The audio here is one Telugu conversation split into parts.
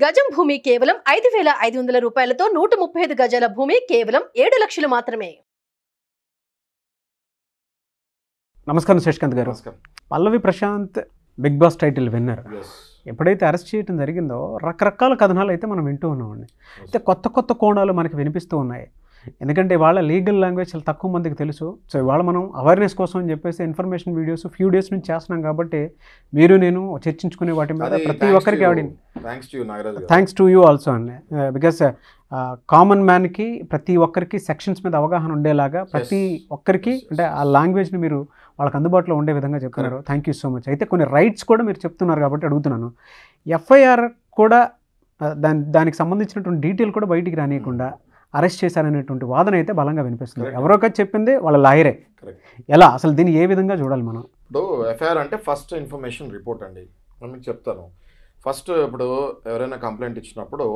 గజం భూమి కేవలం 5,500 రూపాయలతో 135 గజాల భూమి కేవలం 7 లక్షలు మాత్రమే. నమస్కారం Shashikanth garu. Pallavi Prashanth Bigg Boss title winner. ఎప్పుడైతే అరెస్ట్ చేయడం జరిగిందో రకరకాల కథనాలు అయితే మనం వింటూ ఉన్నామండి. అయితే కొత్త కొత్త కోణాలు మనకి వినిపిస్తూ ఉన్నాయి. ఎందుకంటే ఇవాళ లీగల్ లాంగ్వేజ్ చాలా తక్కువ మందికి తెలుసు. సో ఇవాళ మనం అవేర్నెస్ కోసం అని చెప్పేసి ఇన్ఫర్మేషన్ వీడియోస్ ఫ్యూ డేస్ నుంచి చేస్తున్నాం కాబట్టి మీరు నేను చర్చించుకునే వాటి మీద ప్రతి ఒక్కరికి థ్యాంక్స్ టు యూ ఆల్సో అండి. బికాస్ కామన్ మ్యాన్కి ప్రతి ఒక్కరికి సెక్షన్స్ మీద అవగాహన ఉండేలాగా ప్రతి ఒక్కరికి అంటే ఆ లాంగ్వేజ్ని మీరు వాళ్ళకి అందుబాటులో ఉండే విధంగా చెప్తున్నారు. Thank you so much. అయితే కొన్ని రైట్స్ కూడా మీరు చెప్తున్నారు కాబట్టి అడుగుతున్నాను. ఎఫ్ఐఆర్ కూడా దానికి సంబంధించినటువంటి డీటెయిల్ కూడా బయటికి రానియకుండా అరెస్ట్ చేశారనేటువంటి వాదన అయితే బలంగా వినిపిస్తుంది. ఎవరో ఒకటి చెప్పింది వాళ్ళ లాయరే. ఎలా అసలు దీన్ని ఏ విధంగా చూడాలి మనం? ఇప్పుడు ఎఫ్ఐఆర్ అంటే ఫస్ట్ ఇన్ఫర్మేషన్ రిపోర్ట్ అండి. నేను మీకు చెప్తాను. ఫస్ట్ ఇప్పుడు ఎవరైనా కంప్లైంట్ ఇచ్చినప్పుడు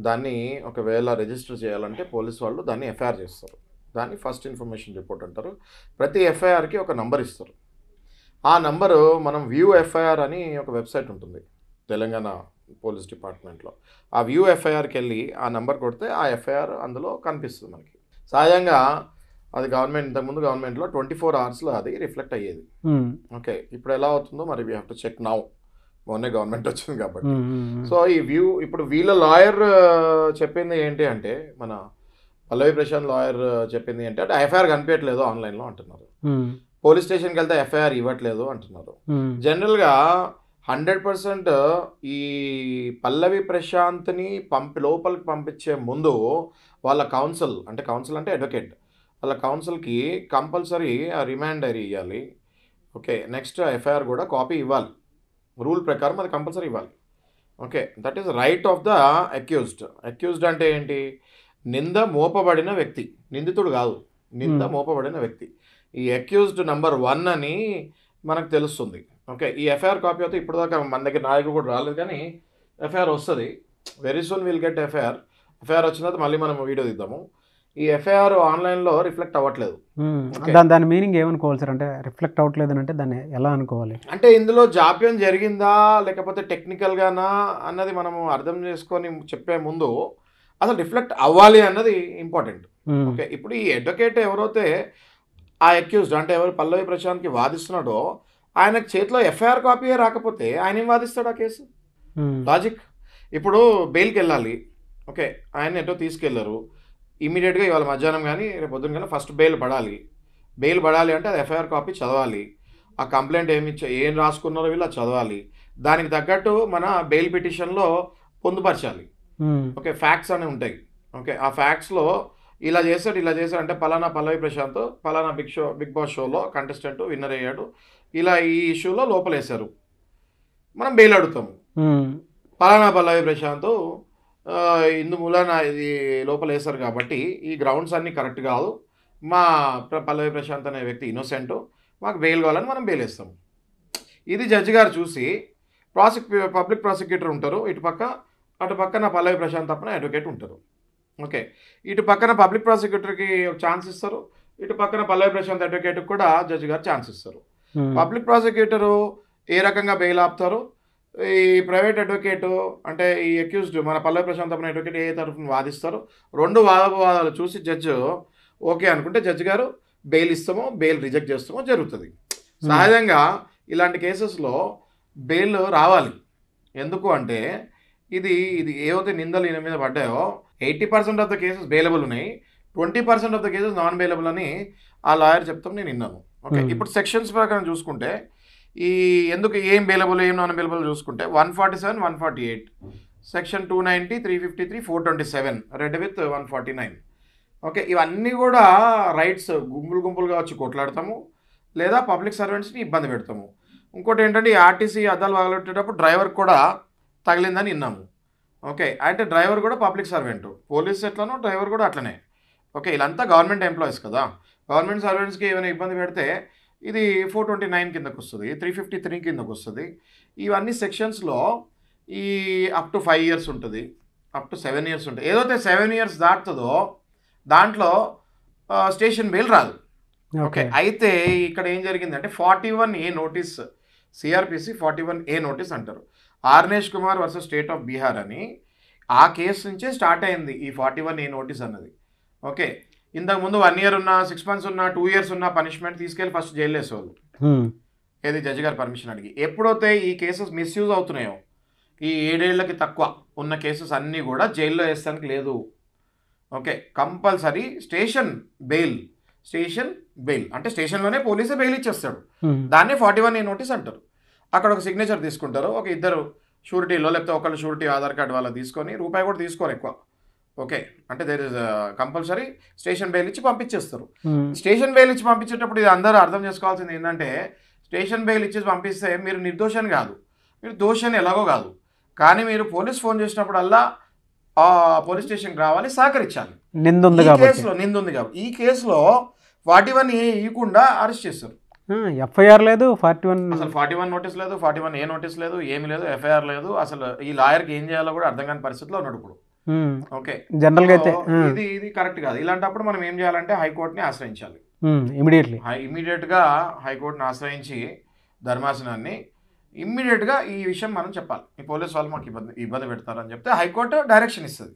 దాన్ని ఒకవేళ రిజిస్టర్ చేయాలంటే పోలీస్ వాళ్ళు దాన్ని ఎఫ్ఐఆర్ చేస్తారు. దాన్ని ఫస్ట్ ఇన్ఫర్మేషన్ రిపోర్ట్ అంటారు. ప్రతి ఎఫ్ఐఆర్కి ఒక నంబర్ ఇస్తారు. ఆ నంబరు మనం వ్యూ ఎఫ్ఐఆర్ అని ఒక వెబ్సైట్ ఉంటుంది తెలంగాణ పోలీస్ డిపార్ట్మెంట్లో. ఆ వ్యూ ఎఫ్ఐఆర్కి వెళ్ళి ఆ నెంబర్ కొడితే ఆ ఎఫ్ఐఆర్ అందులో కనిపిస్తుంది మనకి. సహజంగా అది గవర్నమెంట్ ఇంతకుముందు గవర్నమెంట్లో 24 అవర్స్లో అది రిఫ్లెక్ట్ అయ్యేది. ఓకే, ఇప్పుడు ఎలా అవుతుందో మరి we have to check now. మొన్నే గవర్నమెంట్ వచ్చింది కాబట్టి. సో ఈ వ్యూ ఇప్పుడు వీళ్ళ లాయర్ చెప్పింది ఏంటి అంటే, మన పల్లవి ప్రశాంత్ లాయర్ చెప్పింది ఏంటి అంటే ఎఫ్ఐఆర్ కనిపించట్లేదు ఆన్లైన్లో అంటున్నారు. పోలీస్ స్టేషన్కి వెళ్తే ఎఫ్ఐఆర్ ఇవ్వట్లేదు అంటున్నారు. జనరల్గా 100% ఈ పల్లవి ప్రశాంత్ని లోపలికి పంపించే ముందు వాళ్ళ కౌన్సిల్ అంటే అడ్వకేట్ వాళ్ళ కౌన్సిల్కి కంపల్సరీ రిమాండ్ డైరీ ఇవ్వాలి. ఓకే, నెక్స్ట్ ఎఫ్ఐఆర్ కూడా కాపీ ఇవ్వాలి. రూల్ ప్రకారం అది కంపల్సరీ ఇవ్వాలి. Okay, that is right of the accused. Accused అంటే ఏంటి? నింద మోపబడిన వ్యక్తి, నిందితుడు కాదు, నింద మోపబడిన వ్యక్తి. ఈ అక్యూజ్డ్ నెంబర్ 1 అని మనకు తెలుస్తుంది. ఓకే, ఈ ఎఫ్ఐఆర్ కాపీ అయితే ఇప్పుడు దాకా మన దగ్గర నాయకుడు కూడా రాలేదు, కానీ ఎఫ్ఐఆర్ వస్తుంది. Very soon will get FIR. FIR వచ్చిన తర్వాత మళ్ళీ మనం వీడియో తీద్దాము. ఈ ఎఫ్ఐఆర్ ఆన్లైన్లో రిఫ్లెక్ట్ అవ్వట్లేదు. దాని మీనింగ్ ఏమనుకోవాలి సార్? అంటే రిఫ్లెక్ట్ అవ్వట్లేదు అంటే దాన్ని ఎలా అనుకోవాలి? అంటే ఇందులో జాప్యం జరిగిందా లేకపోతే టెక్నికల్గానా అన్నది మనము అర్థం చేసుకొని చెప్పే ముందు అసలు రిఫ్లెక్ట్ అవ్వాలి అన్నది ఇంపార్టెంట్. ఓకే, ఇప్పుడు ఈ అడ్వకేట్ ఎవరైతే ఆ అక్యూజ్డ్ అంటే ఎవరు పల్లవి ప్రశాంత్కి వాదిస్తున్నాడో ఆయనకు చేతిలో ఎఫ్ఐఆర్ కాపీయే రాకపోతే ఆయన ఏం వాదిస్తాడు ఆ కేసు? లాజిక్. ఇప్పుడు బెయిల్కి వెళ్ళాలి. ఓకే, ఆయన ఎటో తీసుకెళ్లారు. ఇమీడియట్గా ఇవాళ మధ్యాహ్నం కానీ రేపు పొద్దున కానీ ఫస్ట్ బెయిల్ పడాలి. బెయిల్ పడాలి అంటే అది ఎఫ్ఐఆర్ కాపీ చదవాలి. ఆ కంప్లైంట్ ఏం రాసుకున్నారో వీళ్ళు అది చదవాలి. దానికి తగ్గట్టు మన బెయిల్ పిటిషన్లో పొందుపరచాలి. ఓకే, ఫ్యాక్ట్స్ అనేవి ఉంటాయి. ఓకే, ఆ ఫ్యాక్ట్స్లో ఇలా చేశాడు అంటే పలానా పల్లవి ప్రశాంత్ పలానా బిగ్ బాస్ షోలో కంటెస్టెంట్ విన్నర్ అయ్యాడు, ఇలా ఈ ఇష్యూలో లోపలేశారు, మనం బెయిల్ అడుగుతాము. పలానా పల్లవి ప్రశాంత్ ఇందు మూలన ఇది లోపలేశారు కాబట్టి ఈ గ్రౌండ్స్ అన్నీ కరెక్ట్ కాదు, మా పల్లవి ప్రశాంత్ అనే వ్యక్తి ఇన్నోసెంట్, మాకు బెయిల్ కావాలని మనం బెయిల్ వేస్తాము. ఇది జడ్జి గారు చూసి పబ్లిక్ ప్రాసిక్యూటర్ ఉంటారు అటు పక్కన పల్లవి ప్రశాంత్ తప్పన అడ్వకేట్ ఉంటారు. ఓకే, ఇటు పక్కన పబ్లిక్ ప్రాసిక్యూటర్కి ఛాన్స్ ఇస్తారు, ఇటు పక్కన పల్లవి ప్రశాంత్ అడ్వకేట్కి కూడా జడ్జి గారు ఛాన్స్ ఇస్తారు. పబ్లిక్ ప్రాసిక్యూటరు ఏ రకంగా బెయిల్ ఆపుతారు, ఈ ప్రైవేట్ అడ్వకేటు అంటే ఈ అక్యూజ్డ్ మన పల్లవి ప్రశాంత్ అనే అడ్వకేట్ ఏ తరఫున వాదిస్తారు, రెండు వాదోపవాదాలు చూసి జడ్జి ఓకే అనుకుంటే జడ్జి గారు బెయిల్ ఇస్తామో బెయిల్ రిజెక్ట్ చేస్తామో జరుగుతుంది. సహజంగా ఇలాంటి కేసెస్లో బెయిల్ రావాలి. ఎందుకు అంటే ఇది ఏవైతే నిందలు ఈయన మీద పడ్డాయో 80% ఆఫ్ ద కేసెస్ బెయిలబుల్ ఉన్నాయి, 20% of the cases non bailable అని ఆ లాయర్ చెప్తాం, నేను విన్నాను. ఓకే, ఇప్పుడు సెక్షన్స్ ప్రకారం చూసుకుంటే ఈ ఎందుకు ఏం బెయిలబుల్ ఏం నాన్ బెయిలబుల్ చూసుకుంటే 147, 148, సెక్షన్ 290, 353, 427 రెడ్ విత్ 149. ఓకే, ఇవన్నీ కూడా రైట్స్ గుంపులుగా వచ్చి కొట్లాడతాము లేదా పబ్లిక్ సర్వెంట్స్ని ఇబ్బంది పెడతాము. ఇంకోటి ఏంటంటే ఈ ఆర్టీసీ అద్దాలు పగలగొట్టేటప్పుడు డ్రైవర్ కూడా తగిలిందని విన్నాము. ఓకే, అంటే డ్రైవర్ కూడా పబ్లిక్ సర్వెంట్, పోలీస్ ఎట్లనో డ్రైవర్ కూడా అట్లనే. ఓకే, వీళ్ళంతా గవర్నమెంట్ ఎంప్లాయీస్ కదా. గవర్నమెంట్ సర్వెంట్స్కి ఏమైనా ఇబ్బంది పెడితే ఇది 429 కిందకు వస్తుంది, 353 కిందకు వస్తుంది. ఇవన్నీ సెక్షన్స్లో ఈ అప్ టు 5 years ఉంటుంది, అప్ టు 7 years ఉంటుంది. ఏదైతే 7 years దాటుతుందో దాంట్లో స్టేషన్ బెయిల్ రాదు. ఓకే, అయితే ఇక్కడ ఏం జరిగిందంటే 41A notice, CrPC 41A notice అంటారు. Arnesh Kumar versus state of Bihar అని ఆ కేసు నుంచే స్టార్ట్ అయింది ఈ 41A నోటీస్ అన్నది. ఓకే, ఇంతకుముందు 1 year ఉన్నా 6 months ఉన్నా 2 years ఉన్నా పనిష్మెంట్ తీసుకెళ్ళి ఫస్ట్ జైలు వేసేవాళ్ళు, ఏది జడ్జి గారు పర్మిషన్ అడిగి. ఎప్పుడైతే ఈ కేసెస్ మిస్యూజ్ అవుతున్నాయో, ఈ 7 ఏళ్లకి తక్కువ ఉన్న కేసెస్ అన్నీ కూడా జైల్లో వేస్తానికి లేదు. ఓకే, కంపల్సరీ స్టేషన్ బెయిల్ అంటే స్టేషన్లోనే పోలీసే బెయిల్ ఇచ్చేస్తాడు, దాన్నే 41A నోటీస్ అంటారు. అక్కడ ఒక సిగ్నేచర్ తీసుకుంటారు, ఒక ఇద్దరు షూరిటీలో, లేకపోతే ఒకళ్ళు షూరిటీ ఆధార్ కార్డు వాళ్ళ తీసుకొని రూపాయి కూడా తీసుకోరు ఎక్కువ. ఓకే, అంటే there is compulsory station bail ఇచ్చి పంపించేస్తారు. స్టేషన్ బెయిల్ ఇచ్చి పంపించేటప్పుడు ఇది అందరూ అర్థం చేసుకోవాల్సింది ఏంటంటే, స్టేషన్ బెయిల్ ఇచ్చి పంపిస్తే మీరు నిర్దోషని కాదు, మీరు దోషని ఎలాగో కాదు, కానీ మీరు పోలీస్ ఫోన్ చేసినప్పుడల్లా పోలీస్ స్టేషన్కి రావాలి, సహకరించాలి. నింద ఉంది కాబట్టి ఈ కేసులో 41A ఇవ్వకుండా అరెస్ట్ చేస్తారు. ఎఫ్ఐఆర్ లేదు, 41 అసలు 41 నోటీస్ లేదు, 41A నోటీస్ లేదు, ఏమి లేదు, ఎఫ్ఐఆర్ లేదు. అసలు ఈ లాయర్కి ఏం చేయాలో కూడా అర్థం కాని పరిస్థితిలో ఉన్నాడు ఇప్పుడు. ఓకే, జనరల్ గా అయితే ఇది కరెక్ట్ కాదు. ఇలాంటప్పుడు మనం ఏం చేయాలంటే హైకోర్టుని ఆశ్రయించాలి. ఇమీడియట్ గా హైకోర్టుని ఆశ్రయించి ధర్మాసనాన్ని ఇమ్మీడియట్ గా ఈ విషయం మనం చెప్పాలి, ఈ పోలీస్ వాళ్ళు మాకు ఇబ్బంది పెడతారని చెప్తే హైకోర్టు డైరెక్షన్ ఇస్తుంది,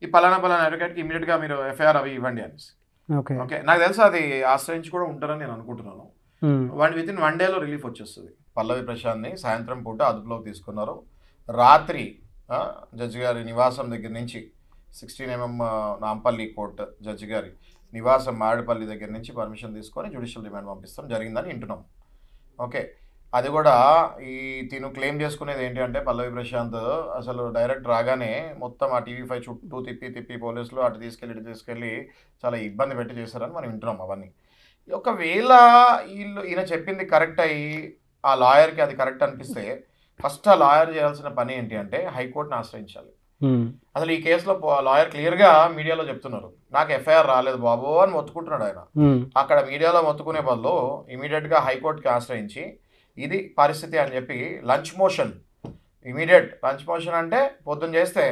ఈ పలానా అడ్వకేట్కి ఇమీడియట్ గా మీరు ఎఫ్ఐఆర్ అవి ఇవ్వండి అనేసి. ఓకే, నాకు తెలుసు అది ఆశ్రయించి కూడా ఉంటారని నేను అనుకుంటున్నాను. వితిన్ 1 day రిలీఫ్ వచ్చేస్తుంది. పల్లవి ప్రశాంత్ని సాయంత్రం పూట అదుపులోకి తీసుకున్నారు. రాత్రి జడ్జి గారి నివాసం దగ్గర నుంచి 16mm నాంపల్లి కోర్టు జడ్జి గారి నివాసం మారేడుపల్లి దగ్గర నుంచి పర్మిషన్ తీసుకొని జ్యుడిషియల్ రిమాండ్ పంపిస్తాం జరిగిందని వింటున్నాం. ఓకే, అది కూడా తిను క్లెయిమ్ చేసుకునేది ఏంటి అంటే, పల్లవి ప్రశాంత్ అసలు డైరెక్ట్ రాగానే మొత్తం ఆ TV5 చుట్టూ తిప్పి పోలీసులు అటు తీసుకెళ్ళి చాలా ఇబ్బంది పెట్టి చేశారని మనం వింటున్నాం. అవన్నీ ఒకవేళ ఈయన చెప్పింది కరెక్ట్ అయ్యి ఆ లాయర్కి అది కరెక్ట్ అనిపిస్తే ఫస్ట్ ఆ లాయర్ చేయాల్సిన పని ఏంటి అంటే హైకోర్టుని ఆశ్రయించాలి. అసలు ఈ కేసులో లాయర్ క్లియర్గా మీడియాలో చెప్తున్నారు, నాకు ఎఫ్ఐఆర్ రాలేదు బాబు అని మొత్తుకుంటున్నాడు ఆయన. అక్కడ మీడియాలో మొత్తుకునే బదులు ఇమీడియట్గా హైకోర్టుకి ఆశ్రయించి ఇది పరిస్థితి అని చెప్పి ఇమీడియట్ లంచ్ మోషన్ అంటే పొద్దున్న చేస్తే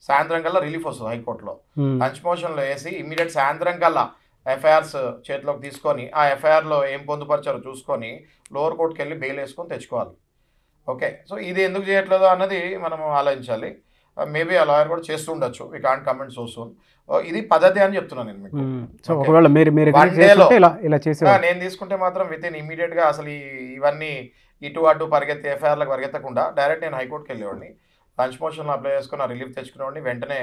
సాయంత్రం కల్లా రిలీఫ్ వస్తుంది హైకోర్టులో. లంచ్ మోషన్లో వేసి ఇమీడియట్ సాయంత్రం కల్లా ఎఫ్ఐఆర్స్ చేతిలోకి తీసుకొని ఆ ఎఫ్ఐఆర్లో ఏం పొందుపరిచారో చూసుకొని లోవర్ కోర్టుకి వెళ్ళి బెయిల్ వేసుకొని తెచ్చుకోవాలి. ఓకే, సో ఇది ఎందుకు చేయట్లేదు అన్నది మనం ఆలోచించాలి. మేబీ ఆ లాయర్ కూడా చేస్తూ ఉండొచ్చు, we can't comment so soon. ఇది పద్ధతి అని చెప్తున్నాను నేను మీకు. నేను తీసుకుంటే మాత్రం వితిన్ ఇమీడియట్గా అసలు ఇవన్నీ ఇటు అటు ఎఫ్ఐఆర్లకు పరిగెత్తకుండా డైరెక్ట్ నేను హైకోర్టుకి వెళ్ళేవాడిని, లంచ్ మోషన్లో అప్లై చేసుకుని ఆ రిలీఫ్ తెచ్చుకునేవాడిని, వెంటనే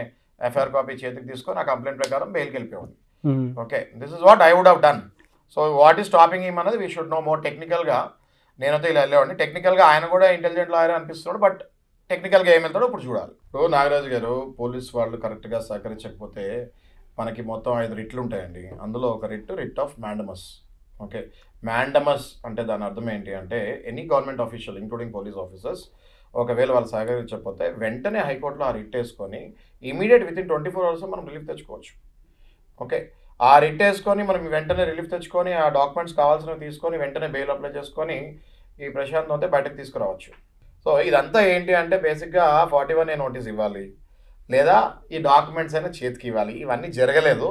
ఎఫ్ఐఆర్ కాపీ చేతికి తీసుకొని ఆ కంప్లైంట్ ప్రకారం బెయిల్కి వెళ్ళిపోయేవాడిని. Okay, this is what I would have done. So what is stopping him అన్నది వీ షుడ్ నో మోర్. టెక్నికల్గా నేనైతే ఇలా వెళ్ళేవాడిని, టెక్నికల్గా ఆయన కూడా ఇంటెలిజెంట్ లాయర్ అనిపిస్తున్నాడు, బట్ టెక్నికల్గా ఏం వెళ్తాడో ఇప్పుడు చూడాలి. ఇప్పుడు నాగరాజు గారు పోలీస్ వాళ్ళు కరెక్ట్గా సహకరించకపోతే మనకి మొత్తం 5 రిట్లు ఉంటాయండి. అందులో ఒక writ of mandamus. Okay, mandamus అంటే దాని అర్థం ఏంటి అంటే any government official including police officers ఒకవేళ వాళ్ళు సహకరించకపోతే వెంటనే హైకోర్టులో ఆ రిట్ వేసుకొని ఇమీడియట్ వితిన్ 24 hours మనం రిలీఫ్ తెచ్చుకోవచ్చు. ఓకే, ఆ రిట్ వేసుకొని మనం వెంటనే రిలీఫ్ తెచ్చుకొని ఆ డాక్యుమెంట్స్ కావాల్సినవి తీసుకొని వెంటనే బెయిల్ అప్లై చేసుకొని ఈ ప్రశాంత్ అయితే బయటకు తీసుకురావచ్చు. సో ఇదంతా ఏంటి అంటే బేసిక్గా 41A నోటీస్ ఇవ్వాలి, లేదా ఈ డాక్యుమెంట్స్ అయినా చేతికి ఇవ్వాలి. ఇవన్నీ జరగలేదు.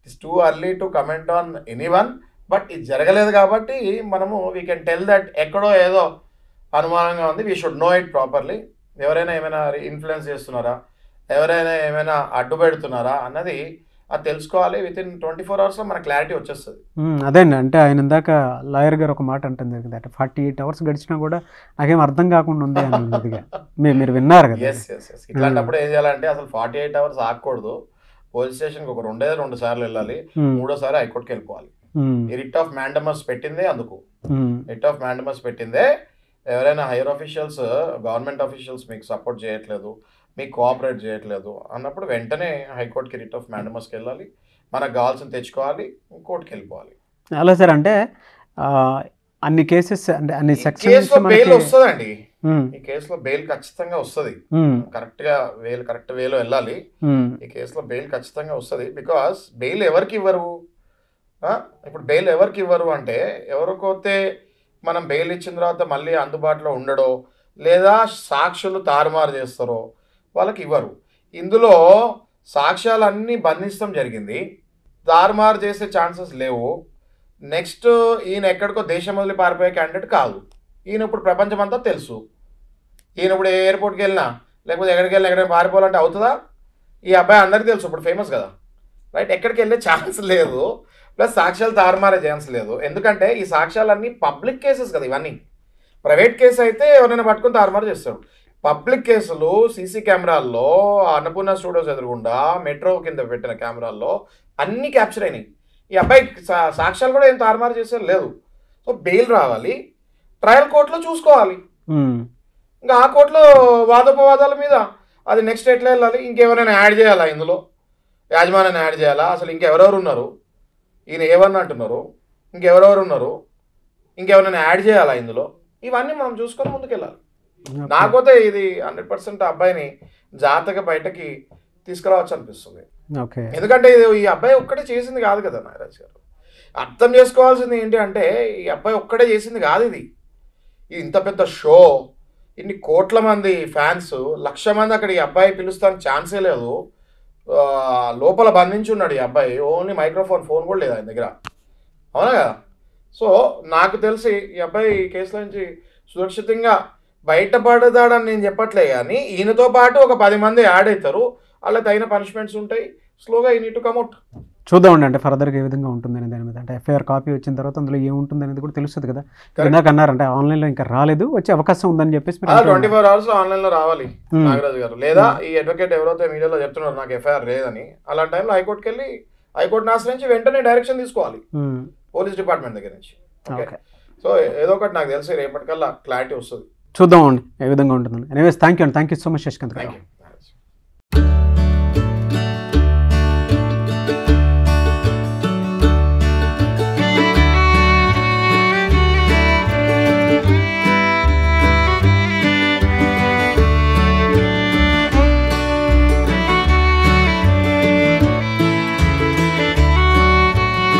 It's too early to comment on anyone, but ఇది జరగలేదు కాబట్టి మనము వీ కెన్ టెల్ దట్ ఎక్కడో ఏదో అనుమానంగా ఉంది, we should no it properly. ఎవరైనా ఏమైనా ఇన్ఫ్లుయెన్స్ చేస్తున్నారా, ఎవరైనా ఏమైనా అడ్డు పెడుతున్నారా అన్నది అది తెలుసుకోవాలి. వితిన్ 24 hours మనకు క్లారిటీ వచ్చేస్తుంది. అదేండి, అంటే ఆయన ఇందాక లాయర్ గారు ఒక మాట అంటుంది జరిగింది, అంటే 48 hours గడిచినా కూడా నాకేం అర్థం కాకుండా ఉంది అన్నదిగా మీరు విన్నారు కదా. ఎస్ ఇట్లాంటప్పుడు ఏం చేయాలంటే అసలు 48 hours ఆగకూడదు. పోలీస్ స్టేషన్కి ఒక 2 సార్లు వెళ్ళాలి, 3వసారి హైకోర్టుకి వెళ్ళిపోవాలి. ఈ రిట్ ఆఫ్ మ్యాండమస్ పెట్టిందే అందుకు. రిట్ ఆఫ్ మ్యాండమస్ పెట్టిందే ఎవరైనా హైయర్ ఆఫీషియల్స్, గవర్నమెంట్ ఆఫీషియల్స్ మీకు సపోర్ట్ చేయట్లేదు, మీకు కోఆపరేట్ చేయట్లేదు అన్నప్పుడు వెంటనే హైకోర్టుకి రిట్ ఆఫ్ మ్యాండమస్కి వెళ్ళాలి, మనకు కావాల్సింది తెచ్చుకోవాలి, కోర్టుకి వెళ్ళిపోవాలి. అలా సార్, అంటే అన్ని కేసెస్ అంటే అన్ని సెక్షన్స్ బెయిల్ వస్తుందండి. ఈ కేసులో బెయిల్ ఖచ్చితంగా వస్తుంది, కరెక్ట్ వేలో వెళ్ళాలి. ఈ కేసులో బెయిల్ ఖచ్చితంగా వస్తుంది. బికాస్ బెయిల్ ఎవరికి ఇవ్వరు, ఇప్పుడు బెయిల్ ఎవరికి ఇవ్వరు అంటే ఎవరికైతే మనం బెయిల్ ఇచ్చిన తర్వాత మళ్ళీ అందుబాటులో ఉండడో లేదా సాక్షులు తారుమారు చేస్తారో వాళ్ళకి ఇవ్వరు. ఇందులో సాక్ష్యాలన్నీ బంధించడం జరిగింది, తారుమారు చేసే ఛాన్సెస్ లేవు. నెక్స్ట్ ఈయన ఎక్కడికో దేశం వదిలి పారిపోయే క్యాండిడేట్ కాదు, ఈయన ఇప్పుడు ప్రపంచమంతా తెలుసు. ఈయన ఇప్పుడు ఎయిర్పోర్ట్కి వెళ్ళినా లేకపోతే ఎక్కడికి వెళ్ళినా ఎక్కడికి పారిపోవాలంటే అవుతుందా? ఈ అబ్బాయి అందరికీ తెలుసు, ఇప్పుడు ఫేమస్ కదా, రైట్? ఎక్కడికి వెళ్ళే ఛాన్స్ లేదు, ప్లస్ సాక్ష్యాలు తారుమారే ఛాన్స్ లేదు. ఎందుకంటే ఈ సాక్ష్యాలన్నీ పబ్లిక్ కేసెస్ కదా ఇవన్నీ. ప్రైవేట్ కేసు అయితే ఎవరైనా పట్టుకుని తారుమారు చేస్తాడు. పబ్లిక్ కేసులు సీసీ కెమెరాల్లో, అన్నపూర్ణ స్టూడియోస్ ఎదురుగుండా, మెట్రో కింద పెట్టిన కెమెరాల్లో అన్నీ క్యాప్చర్ అయినాయి. ఈ అబ్బాయి సాక్ష్యాలు కూడా ఏం తారుమారు చేసేది లేదు. సో బెయిల్ రావాలి, ట్రయల్ కోర్టులో చూసుకోవాలి. ఇంకా ఆ కోర్టులో వాదోపవాదాల మీద అది నెక్స్ట్ ఎట్లా వెళ్ళాలి, ఇంకెవరైనా యాడ్ చేయాలా ఇందులో, యాజమాన్యాన్ని యాడ్ చేయాలా, అసలు ఇంకెవరెవరు ఉన్నారు, ఈయన ఏమన్నా అంటున్నారు, ఇంకెవరెవరు ఉన్నారు, ఇంకెవరైనా యాడ్ చేయాలా ఇందులో, ఇవన్నీ మనం చూసుకొని ముందుకెళ్ళాలి. నాకపోతే ఇది 100% అబ్బాయిని జాగ్రత్తగా బయటకి తీసుకురావచ్చు అనిపిస్తుంది. ఎందుకంటే ఇది ఈ అబ్బాయి ఒక్కడే చేసింది కాదు కదా నాగరాజ్ గారు. అర్థం చేసుకోవాల్సింది ఏంటి అంటే ఈ అబ్బాయి ఒక్కడే చేసింది కాదు ఇది. ఇంత పెద్ద షో, ఇన్ని కోట్ల మంది ఫ్యాన్స్, 1,00,000 మంది అక్కడ ఈ అబ్బాయి పిలుస్తానికి ఛాన్సే లేదు. లోపల బంధించి ఉన్నాడు ఈ అబ్బాయి, ఓన్లీ మైక్రోఫోన్, ఫోన్ కూడా లేదు ఆయన దగ్గర, అవునా కదా? సో నాకు తెలిసి ఈ అబ్బాయి ఈ కేసులో నుంచి సురక్షితంగా బయటపడతాడని నేను చెప్పట్లే, కానీ ఈయనతో పాటు ఒక 10 మంది యాడ్ అవుతారు, అలా తగిన పనిష్మెంట్స్ ఉంటాయి. స్లోగా ఈ నీట్ టు కమ్అట్. చూద్దామండి, అంటే ఫర్దర్గా ఏ విధంగా ఉంటుందని దాని మీద. అంటే ఎఫ్ఐఆర్ కాపీ వచ్చిన తర్వాత అందులో ఏముంటుంది అనేది కూడా తెలుస్తుంది కదా. ఇందాక అన్నారంటే ఆన్లైన్లో ఇంకా రాలేదు, వచ్చే అవకాశం ఉందని చెప్పేసి 24 hours ఆన్లైన్లో రావాలి నాగరాజు గారు. లేదా ఈ అడ్వకేట్ ఎవరైతే మీడియాలో చెప్తున్నారు నాకు ఎఫ్ఐఆర్ లేదని, అలాంటి టైంలో హైకోర్టుకి వెళ్ళి హైకోర్టుని ఆశ్రయించి వెంటనే డైరెక్షన్ తీసుకోవాలి పోలీస్ డిపార్ట్మెంట్ దగ్గర నుంచి. ఓకే, సో ఏదో ఒకటి నాకు తెలిసి రేపటికల్లా క్లారిటీ వస్తుంది. చూద్దామండి ఏ విధంగా ఉంటుందని. Anyways thank you so much Shashikanth గారు.